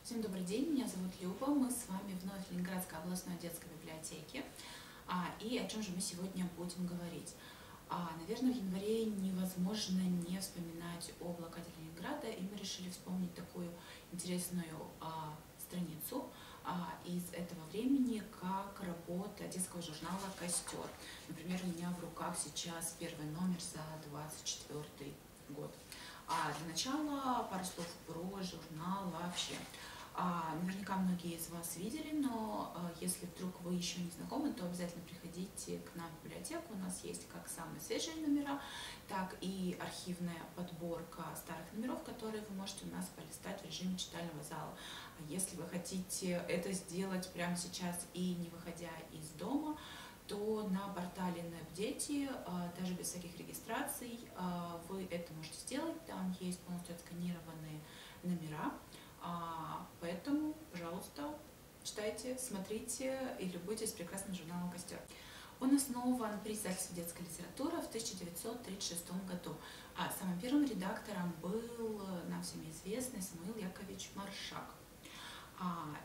Всем добрый день, меня зовут Люба, мы с вами вновь в Ленинградской областной детской библиотеке. И о чем же мы сегодня будем говорить? Наверное, в январе невозможно не вспоминать о блокаде Ленинграда, и мы решили вспомнить такую интересную страницу из этого времени, как работа детского журнала «Костер». Например, у меня в руках сейчас первый номер за 24 год. Для начала пару слов про журнал вообще. Наверняка многие из вас видели, но если вдруг вы еще не знакомы, то обязательно приходите к нам в библиотеку. У нас есть как самые свежие номера, так и архивная подборка старых номеров, которые вы можете у нас полистать в режиме читального зала. Если вы хотите это сделать прямо сейчас и не выходя из дома, то на портале NEP-Дети, даже без всяких регистраций, вы это можете сделать. Там есть полностью отсканированные номера. Поэтому, пожалуйста, читайте, смотрите и любуйтесь прекрасным журналом «Костер». Он основан при издательстве «Детская литература» в 1936 году. Самым первым редактором был нам всеми известный Самуил Яковлевич Маршак.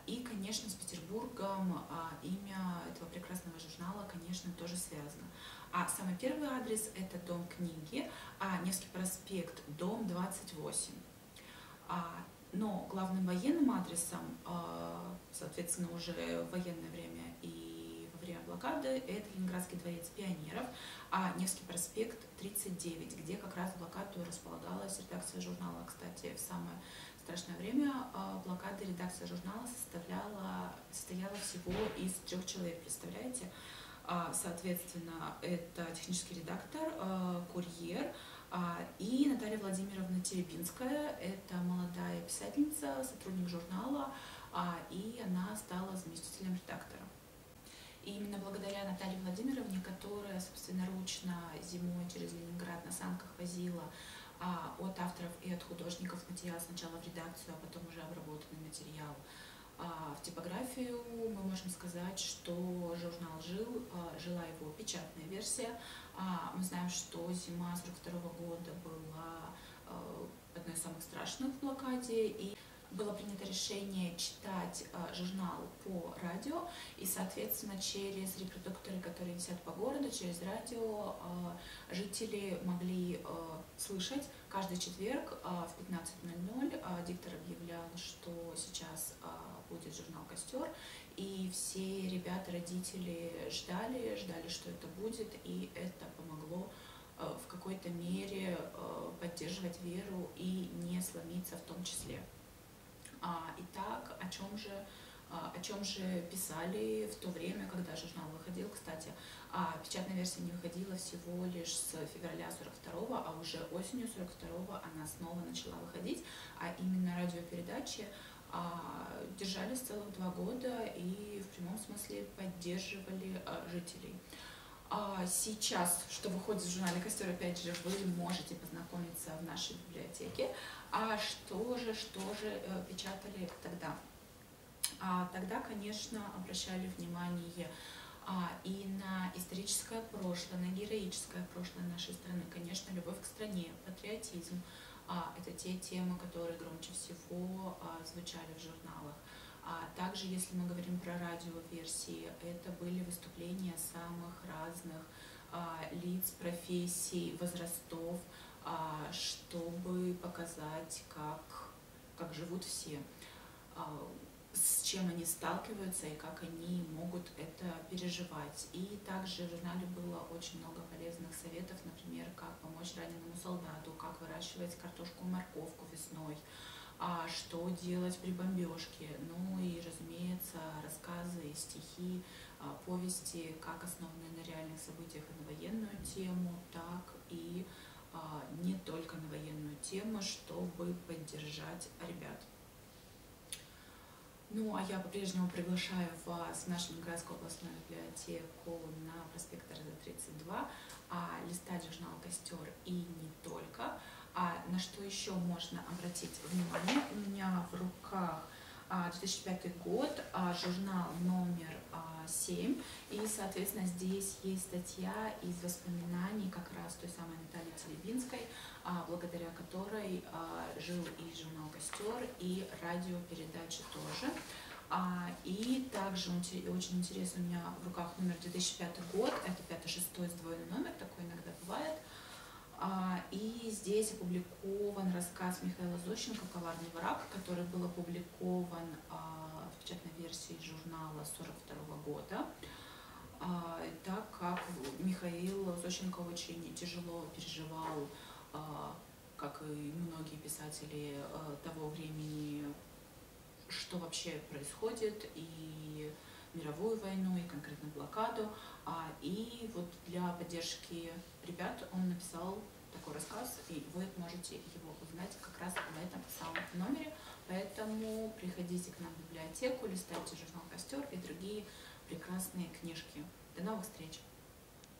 И, конечно, с Петербургом имя этого прекрасного журнала, конечно, тоже связано. Самый первый адрес – это дом книги, Невский проспект, дом 28. Но главным военным адресом, соответственно, уже в военное время и во время блокады, это Ленинградский дворец пионеров, Невский проспект 39, где как раз в блокаду располагалась редакция журнала. Кстати, в самое страшное время блокады редакция журнала состояла всего из 3 человек, представляете? Соответственно, это технический редактор, курьер, и Наталья Владимировна Теребинская, это молодая писательница, сотрудник журнала, и она стала заместителем редактора. И именно благодаря Наталье Владимировне, которая собственноручно зимой через Ленинград на санках возила от авторов и от художников материал сначала в редакцию, а потом уже обработанный материал в типографию, мы можем сказать, что журнал жила его печатная версия. Мы знаем, что зима 1942 года была одной из самых страшных в блокаде, и было принято решение читать журнал по радио, и, соответственно, через репродукторы, которые висят по городу, через радио жители могли слышать. Каждый четверг в 15:00 диктор объявлял, что сейчас будет журнал «Костер», и все ребята, родители ждали, что это будет, и это помогло в какой-то мере поддерживать веру и не сломиться в том числе. Итак, о чем же писали в то время, когда журнал выходил? Кстати, печатная версия не выходила всего лишь с февраля 1942, а уже осенью 1942 она снова начала выходить, а именно радиопередачи держались целых 2 года и в прямом смысле поддерживали жителей. Сейчас, что выходит в журнале «Костер», опять же, вы можете познакомиться в нашей библиотеке. Что же печатали тогда? Тогда, конечно, обращали внимание и на историческое прошлое, на героическое прошлое нашей страны, конечно, любовь к стране, патриотизм. Это те темы, которые громче всего звучали в журналах. Также, если мы говорим про радиоверсии, это были выступления самых разных лиц, профессий, возрастов, чтобы показать, как живут все, с чем они сталкиваются и как они могут это переживать. И также в журнале было очень много полезных советов, например, как помочь раненому солдату, как выращивать картошку, морковку весной, что делать при бомбежке, ну и, разумеется, рассказы, стихи, повести, как основанные на реальных событиях и на военную тему, так и не только на военную тему, чтобы поддержать ребят. Ну, а я по-прежнему приглашаю вас в нашу Ленинградскую областную библиотеку на проспект РЗ-32, листать журнал «Костер» и не только. На что еще можно обратить внимание? У меня в руках 2005 год, журнал номер 7, и, соответственно, здесь есть статья из воспоминаний как раз той самой Натальи Телебинской, благодаря которой жил и журнал «Костер», и радиопередачи тоже. И также очень интересно, у меня в руках номер 2005 год, это 5-6 сдвоенный номер, такой иногда бывает. И здесь опубликован рассказ Михаила Зощенко «Коварный враг», который был опубликован в печатной версии журнала 1942 года, так как Михаил Зощенко очень тяжело переживал, как и многие писатели того времени, что вообще происходит, и мировую войну, и конкретно блокаду. И вот для поддержки ребят он написал такой рассказ, и вы можете его узнать как раз в этом самом номере. Поэтому приходите к нам в библиотеку, листайте журнал «Костер» и другие прекрасные книжки. До новых встреч!